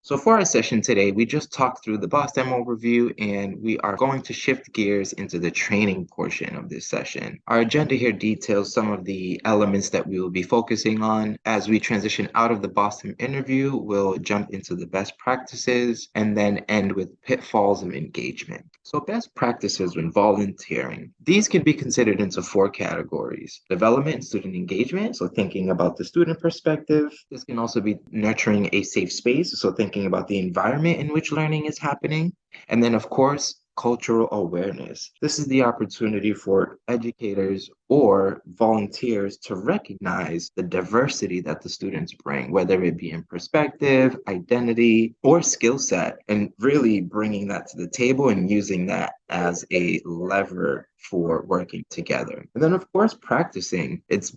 So for our session today, we just talked through the BoSTEM overview and we are going to shift gears into the training portion of this session. Our agenda here details some of the elements that we will be focusing on. As we transition out of the BoSTEM interview, we'll jump into the best practices and then end with pitfalls of engagement. So best practices when volunteering. These can be considered into four categories: development and student engagement, so thinking about the student perspective. This can also be nurturing a safe space, so thinking about the environment in which learning is happening. And then, of course, cultural awareness. This is the opportunity for educators or volunteers to recognize the diversity that the students bring, whether it be in perspective, identity, or skill set, and really bringing that to the table and using that as a lever for working together. And then, of course, practicing. It's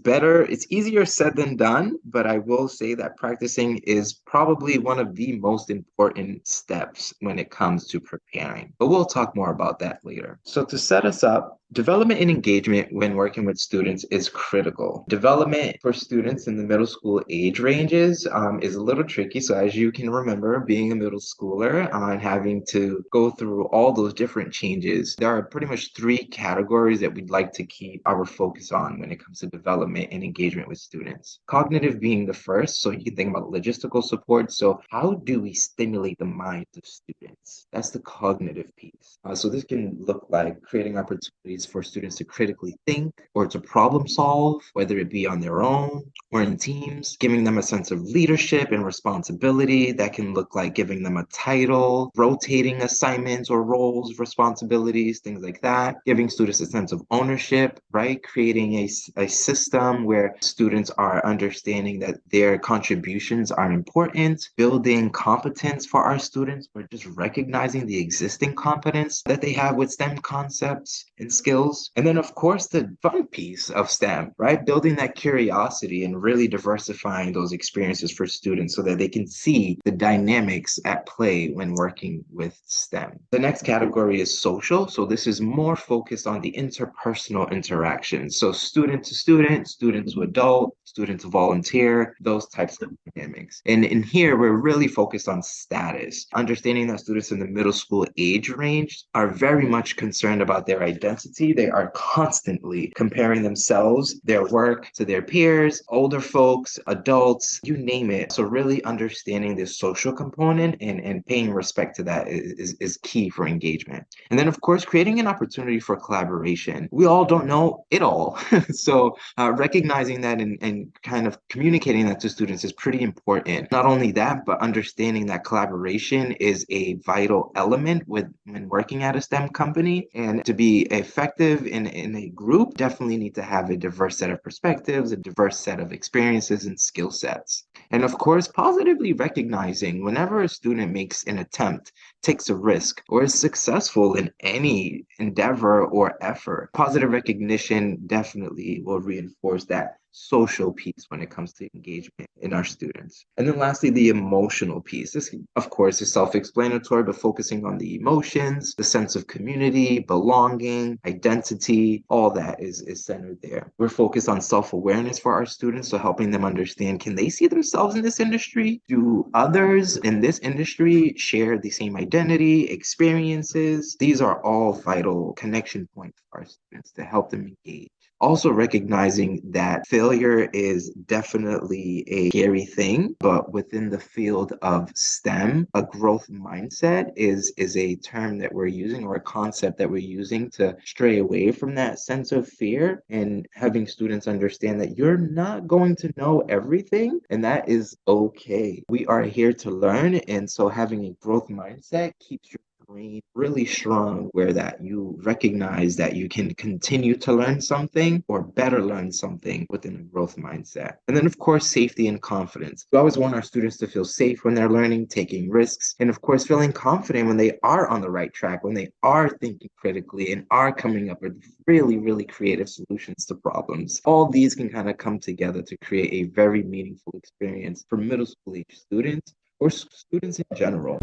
easier said than done, but I will say that practicing is probably one of the most important steps when it comes to preparing. But we'll talk more about that later. So to set us up, development and engagement when working with students is critical. Development for students in the middle school age ranges is a little tricky. So as you can remember, being a middle schooler and having to go through all those different changes, there are pretty much three categories that we'd like to keep our focus on when it comes to development and engagement with students. Cognitive being the first, so you can think about logistical support. So how do we stimulate the minds of students? That's the cognitive piece. So this can look like creating opportunities for students to critically think or to problem solve, whether it be on their own or in teams, giving them a sense of leadership and responsibility. That can look like giving them a title, rotating assignments or roles, responsibilities, things like that, giving students a sense of ownership, right? Creating a system where students are understanding that their contributions are important, building competence for our students, or just recognizing the existing competence that they have with STEM concepts and skills. And then, of course, the fun piece of STEM, right? Building that curiosity and really diversifying those experiences for students so that they can see the dynamics at play when working with STEM. The next category is social. So this is more focused on the interpersonal interactions. So student to student to adult, student to volunteer, those types of dynamics. And in here, we're really focused on status, understanding that students in the middle school age range are very much concerned about their identity. They are constantly comparing themselves, their work to their peers, older folks, adults, you name it. So really understanding the social component and paying respect to that is key for engagement. And then, of course, creating an opportunity for collaboration. We all don't know it all. So recognizing that and kind of communicating that to students is pretty important. Not only that, but understanding that collaboration is a vital element when working at a STEM company. And to be effective in a group, definitely need to have a diverse set of perspectives, a diverse set of experiences and skill sets. And of course, positively recognizing whenever a student makes an attempt, takes a risk, or is successful in any endeavor or effort, positive recognition definitely will reinforce that social piece when it comes to engagement in our students. And then lastly, the emotional piece. This, of course, is self-explanatory, but focusing on the emotions, the sense of community, belonging, identity, all that is centered there. We're focused on self-awareness for our students, so helping them understand, can they see themselves in this industry? Do others in this industry share the same identity, experiences? These are all vital connection points for our students to help them engage. Also recognizing that failure is definitely a scary thing, but within the field of STEM, a growth mindset is a term that we're using or a concept that we're using to stray away from that sense of fear and having students understand that you're not going to know everything and that is okay. We are here to learn, and so having a growth mindset keeps your brain really strong where that you recognize that you can continue to learn something or better learn something within a growth mindset. And then, of course, safety and confidence. We always want our students to feel safe when they're learning, taking risks, and of course, feeling confident when they are on the right track, when they are thinking critically and are coming up with really, really creative solutions to problems. All these can kind of come together to create a very meaningful experience for middle school age students or students in general.